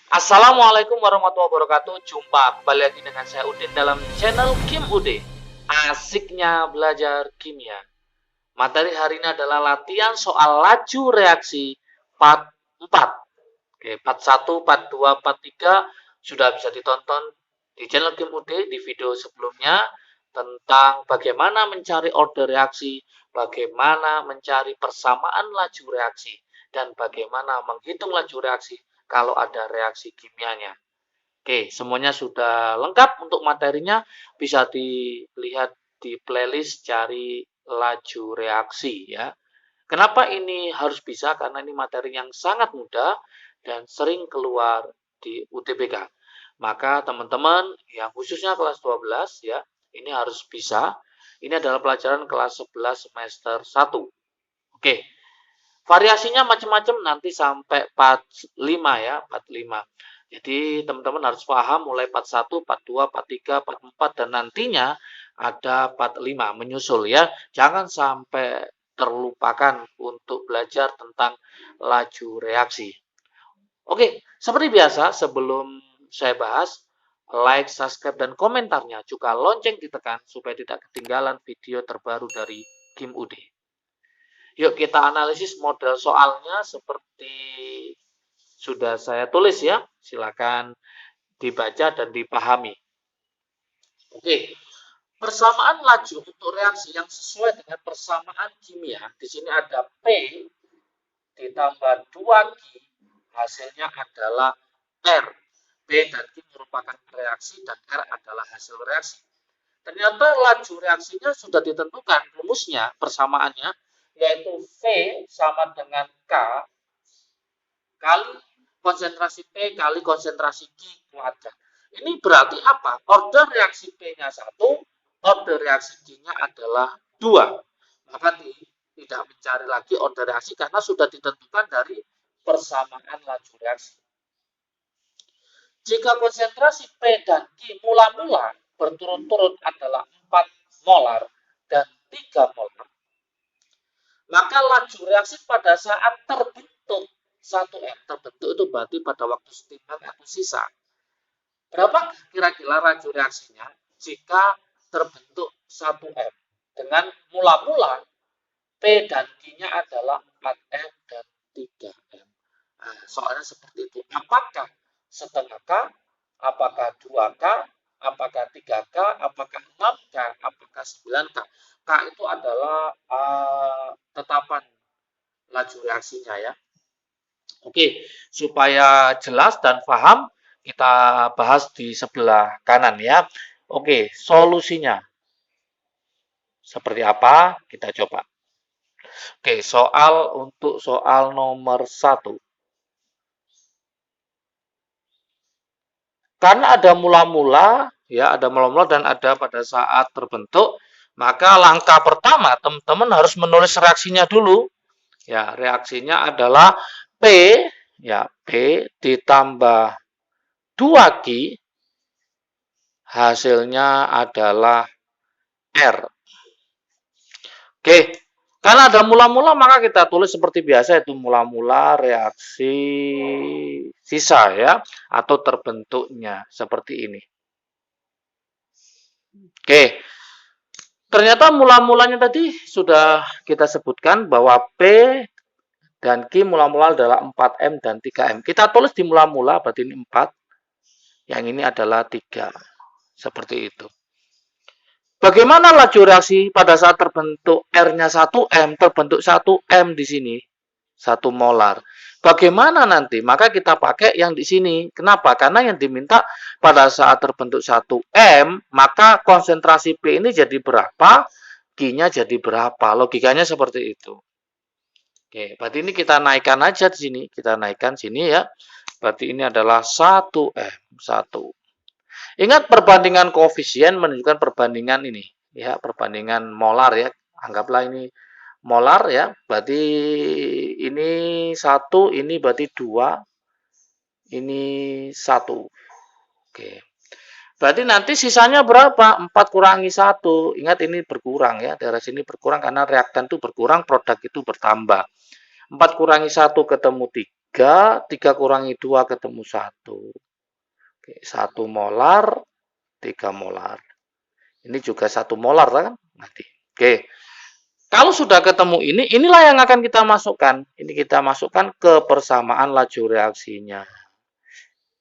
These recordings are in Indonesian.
Assalamualaikum warahmatullahi wabarakatuh. Jumpa kembali lagi dengan saya Udin dalam channel Kim Ude. Asiknya belajar kimia. Materi hari ini adalah latihan soal laju reaksi part 4. Oke, part 1, part 2, part 3 sudah bisa ditonton di channel Kim Ude di video sebelumnya tentang bagaimana mencari order reaksi, bagaimana mencari persamaan laju reaksi, dan bagaimana menghitung laju reaksi kalau ada reaksi kimianya. Oke, semuanya sudah lengkap untuk materinya. Bisa dilihat di playlist cari laju reaksi ya. Kenapa ini harus bisa? Karena ini materi yang sangat mudah dan sering keluar di UTBK. Maka teman-teman yang khususnya kelas 12 ya, ini harus bisa. Ini adalah pelajaran kelas 11 semester 1. Oke. Variasinya macam-macam nanti sampai part 5 ya, part 5. Jadi teman-teman harus paham mulai part 1, part 2, part 3, part 4 dan nantinya ada part 5 menyusul ya. Jangan sampai terlupakan untuk belajar tentang laju reaksi. Oke, seperti biasa sebelum saya bahas, like, subscribe, dan komentarnya juga lonceng ditekan supaya tidak ketinggalan video terbaru dari Kim Ude. Yuk kita analisis model soalnya seperti sudah saya tulis ya. Silakan dibaca dan dipahami. Oke, persamaan laju untuk reaksi yang sesuai dengan persamaan kimia. Di sini ada P ditambah 2Q, hasilnya adalah R. P dan Q merupakan reaksi dan R adalah hasil reaksi. Ternyata laju reaksinya sudah ditentukan rumusnya, persamaannya, yaitu V sama dengan K kali konsentrasi P kali konsentrasi Q kuadrat. Ini berarti apa? Order reaksi P-nya 1, order reaksi Q-nya adalah 2. Maka tidak mencari lagi order reaksi karena sudah ditentukan dari persamaan laju reaksi. Jika konsentrasi P dan Q mula-mula berturut-turut adalah 4 molar dan 3 molar, maka laju reaksi pada saat terbentuk 1M, terbentuk itu berarti pada waktu setimbang atau sisa. Berapa kira-kira laju reaksinya jika terbentuk 1M? Dengan mula-mula P dan Q-nya adalah 4M dan 3M. Nah, soalnya seperti itu. Apakah setengah K? Apakah 2K? Apakah 3K? Apakah 6K? Apakah 9K? K itu adalah tetapan laju reaksinya ya. Oke, supaya jelas dan paham, kita bahas di sebelah kanan ya. Oke, solusinya seperti apa? Kita coba. Oke, untuk soal nomor 1. Karena ada mula-mula, ya, ada mula-mula dan ada pada saat terbentuk, maka langkah pertama teman-teman harus menulis reaksinya dulu. Ya, reaksinya adalah P, ya, P ditambah 2Q, hasilnya adalah R. Oke, karena ada mula-mula maka kita tulis seperti biasa, itu mula-mula reaksi sisa ya, atau terbentuknya seperti ini. Oke, ternyata mula-mulanya tadi sudah kita sebutkan bahwa P dan Q mula-mula adalah 4M dan 3M. Kita tulis di mula-mula, berarti ini 4. Yang ini adalah 3. Seperti itu. Bagaimana laju reaksi pada saat terbentuk R-nya 1M, terbentuk 1M di sini, 1 molar. Bagaimana nanti? Maka kita pakai yang di sini. Kenapa? Karena yang diminta pada saat terbentuk 1M, maka konsentrasi P ini jadi berapa, Q-nya jadi berapa. Logikanya seperti itu. Oke, berarti ini kita naikkan aja di sini. Kita naikkan sini ya. Berarti ini adalah 1M, 1. Ingat perbandingan koefisien menunjukkan perbandingan ini. Ya, perbandingan molar ya. Anggaplah ini molar ya. Berarti ini 1, ini berarti 2. Ini 1. Oke. Berarti nanti sisanya berapa? 4 kurangi 1. Ingat ini berkurang ya. Dari sini berkurang karena reaktan itu berkurang, produk itu bertambah. 4 kurangi 1 ketemu 3. 3, 3 kurangi 2 ketemu 1. Oke, 1 molar, 3 molar. Ini juga 1 molar kan? Nanti. Oke. Kalau sudah ketemu ini, inilah yang akan kita masukkan. Ini kita masukkan ke persamaan laju reaksinya.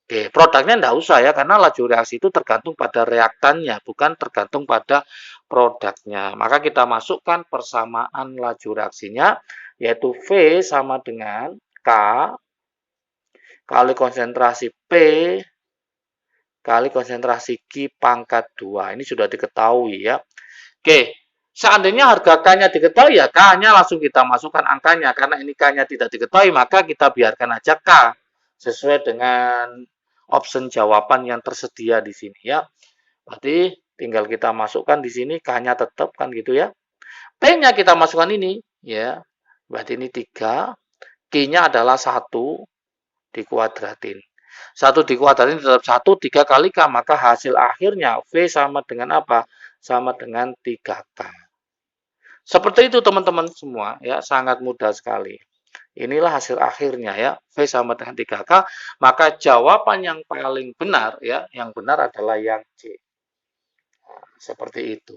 Oke, produknya enggak usah ya, karena laju reaksi itu tergantung pada reaktannya, bukan tergantung pada produknya. Maka kita masukkan persamaan laju reaksinya, yaitu V sama dengan K kali konsentrasi P kali konsentrasi Q pangkat 2. Ini sudah diketahui ya. Oke, seandainya harga K-nya diketahui ya K-nya langsung kita masukkan angkanya. Karena ini K-nya tidak diketahui, maka kita biarkan aja K sesuai dengan option jawaban yang tersedia di sini ya. Berarti tinggal kita masukkan di sini K-nya tetap kan gitu ya. P-nya kita masukkan ini ya. Berarti ini 3. Q-nya adalah 1 dikuadratin. 1 dikuadratin tetap 1, 3 kali K. Maka hasil akhirnya V sama dengan apa? Sama dengan 3K. Seperti itu teman-teman semua ya. Sangat mudah sekali. Inilah hasil akhirnya ya, V sama dengan 3K, maka jawaban yang paling benar ya, yang benar adalah yang C. Nah, seperti itu.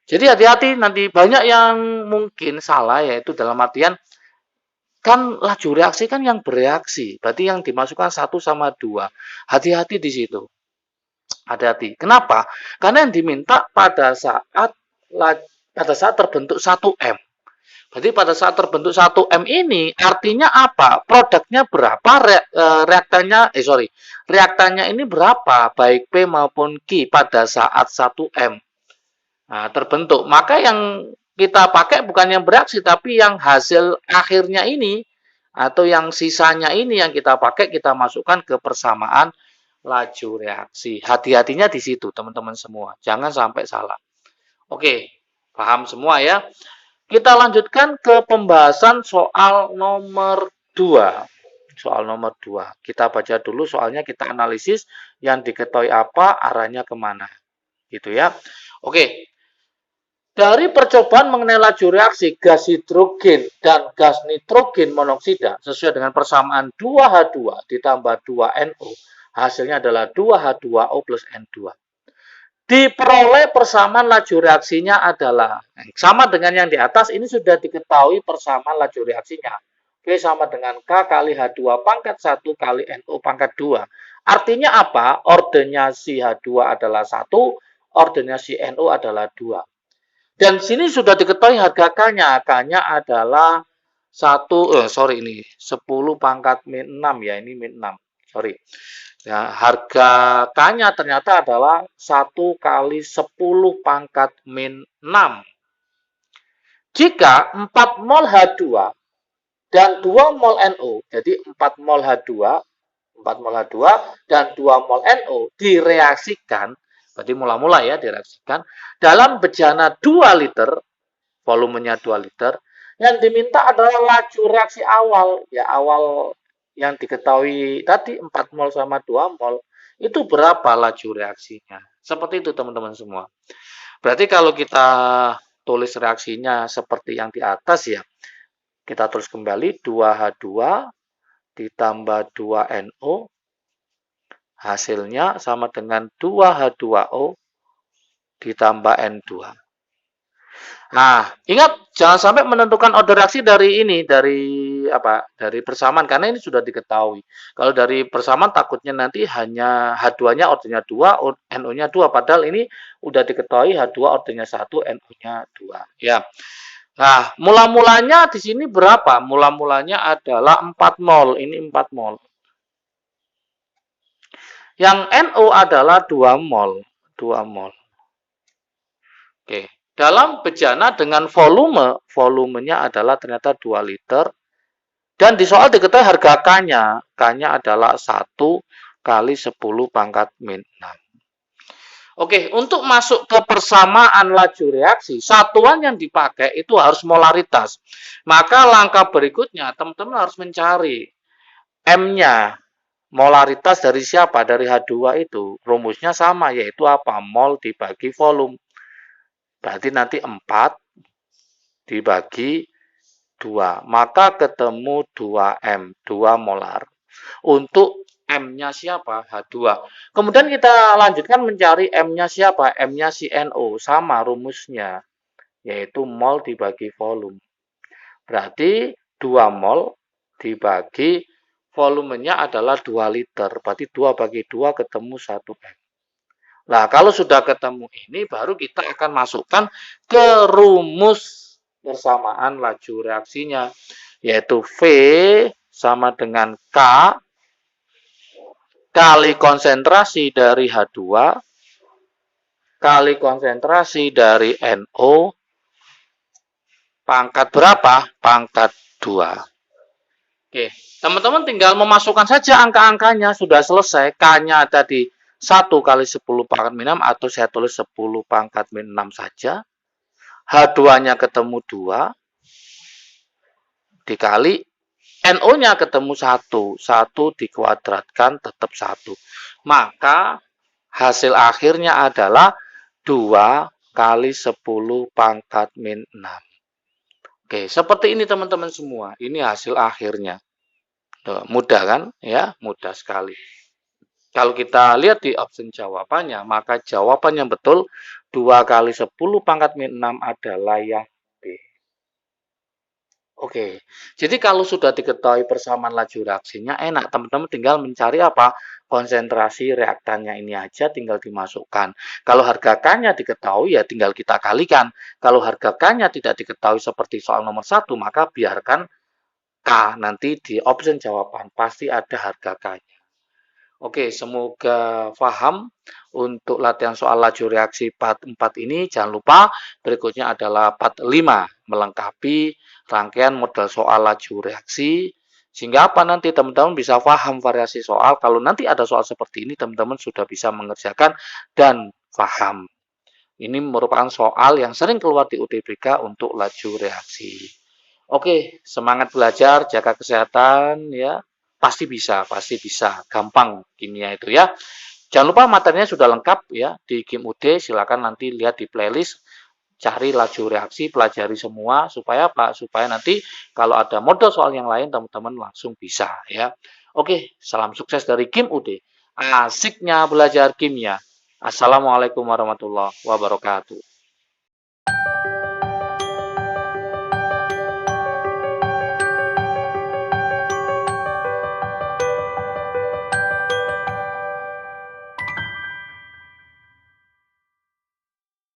Jadi hati-hati nanti banyak yang mungkin salah yaitu dalam artian kan laju reaksi kan yang bereaksi, berarti yang dimasukkan 1 sama 2. Hati-hati di situ. Hati-hati. Kenapa? Karena yang diminta pada saat terbentuk 1M. Berarti pada saat terbentuk 1M ini artinya apa? Produknya berapa? Reaktannya ini berapa? Baik P maupun Q pada saat 1M. Nah, terbentuk. Maka yang kita pakai bukan yang bereaksi, tapi yang hasil akhirnya ini atau yang sisanya ini yang kita pakai, kita masukkan ke persamaan laju reaksi. Hati-hatinya di situ, teman-teman semua. Jangan sampai salah. Oke, paham semua ya? Kita lanjutkan ke pembahasan soal nomor 2. Soal nomor 2. Kita baca dulu soalnya, kita analisis yang diketahui apa, arahnya kemana. Gitu ya. Oke. Dari percobaan mengenai laju reaksi gas hidrogen dan gas nitrogen monoksida sesuai dengan persamaan 2H2 ditambah 2NO, hasilnya adalah 2H2O plus N2. Diperoleh persamaan laju reaksinya adalah sama dengan yang di atas. Ini sudah diketahui persamaan laju reaksinya. V sama dengan K kali H2 pangkat 1 kali NO pangkat 2. Artinya apa? Ordernya si H2 adalah 1, ordernya si NO adalah 2. Dan sini sudah diketahui harga K-nya. K-nya adalah 10 pangkat min 6 ya. Ini min 6. Sorry. Ya, harga K-nya ternyata adalah 1 kali 10 pangkat min 6. Jika 4 mol H2 dan 2 mol NO, jadi 4 mol H2 dan 2 mol NO direaksikan, berarti mula-mula ya direaksikan, dalam bejana 2 liter, volumenya 2 liter, yang diminta adalah laju reaksi awal, ya awal yang diketahui tadi 4 mol sama 2 mol, itu berapa laju reaksinya. Seperti itu teman-teman semua. Berarti kalau kita tulis reaksinya seperti yang di atas ya, kita tulis kembali 2H2 ditambah 2NO, hasilnya sama dengan 2H2O ditambah N2. Nah, ingat jangan sampai menentukan order reaksi dari ini, dari persamaan, karena ini sudah diketahui. Kalau dari persamaan takutnya nanti hanya H2-nya ordernya 2, NO-nya 2, padahal ini udah diketahui H2 ordernya 1, NO-nya 2. Ya. Nah, mula-mulanya di sini berapa? Mula-mulanya adalah 4 mol, ini 4 mol. Yang NO adalah 2 mol, 2 mol. Oke. Dalam bejana dengan volumenya adalah ternyata 2 liter. Dan di soal diketahui harga K-nya. K-nya adalah 1 kali 10 pangkat min 6. Oke, untuk masuk ke persamaan laju reaksi, satuan yang dipakai itu harus molaritas. Maka langkah berikutnya, teman-teman harus mencari M-nya. Molaritas dari siapa? Dari H2 itu. Rumusnya sama, yaitu apa? Mol dibagi volume. Berarti nanti 4 dibagi 2. Maka ketemu 2M, 2 molar. Untuk M-nya siapa? H2. Kemudian kita lanjutkan mencari M-nya siapa? M-nya si NO. Sama rumusnya, yaitu mol dibagi volume. Berarti 2 mol dibagi volumenya adalah 2 liter. Berarti 2 bagi 2 ketemu 1 M. Nah, kalau sudah ketemu ini, baru kita akan masukkan ke rumus persamaan laju reaksinya, yaitu V sama dengan K kali konsentrasi dari H2 kali konsentrasi dari NO pangkat berapa? Pangkat 2. Oke, teman-teman tinggal memasukkan saja angka-angkanya, sudah selesai. K-nya tadi 1 kali 10 pangkat min 6 atau saya tulis 10 pangkat min 6 saja. H2-nya ketemu 2 dikali NO-nya ketemu 1. 1 dikuadratkan tetap 1. Maka hasil akhirnya adalah 2 kali 10 pangkat min 6. Oke, seperti ini teman-teman semua. Ini hasil akhirnya. Tuh, mudah kan? Ya, mudah sekali. Kalau kita lihat di opsi jawabannya, maka jawaban yang betul 2 kali 10 pangkat min 6 adalah yang B. Oke, jadi kalau sudah diketahui persamaan laju reaksinya, enak teman-teman tinggal mencari apa? Konsentrasi reaktannya ini aja tinggal dimasukkan. Kalau harga K-nya diketahui ya tinggal kita kalikan. Kalau harga K-nya tidak diketahui seperti soal nomor 1, maka biarkan K nanti di opsi jawaban pasti ada harga K-nya. Oke, semoga paham untuk latihan soal laju reaksi part 4 ini. Jangan lupa berikutnya adalah part 5, melengkapi rangkaian model soal laju reaksi. Sehingga apa nanti teman-teman bisa paham variasi soal. Kalau nanti ada soal seperti ini, teman-teman sudah bisa mengerjakan dan paham. Ini merupakan soal yang sering keluar di UTBK untuk laju reaksi. Oke, semangat belajar, jaga kesehatan ya. Pasti bisa, gampang kimia itu ya. Jangan lupa materinya sudah lengkap ya di Kim UD, silakan nanti lihat di playlist, cari laju reaksi, pelajari semua supaya apa? Supaya nanti kalau ada model soal yang lain teman-teman langsung bisa ya. Oke, salam sukses dari Kim UD. Asiknya belajar kimia. Assalamualaikum warahmatullahi wabarakatuh.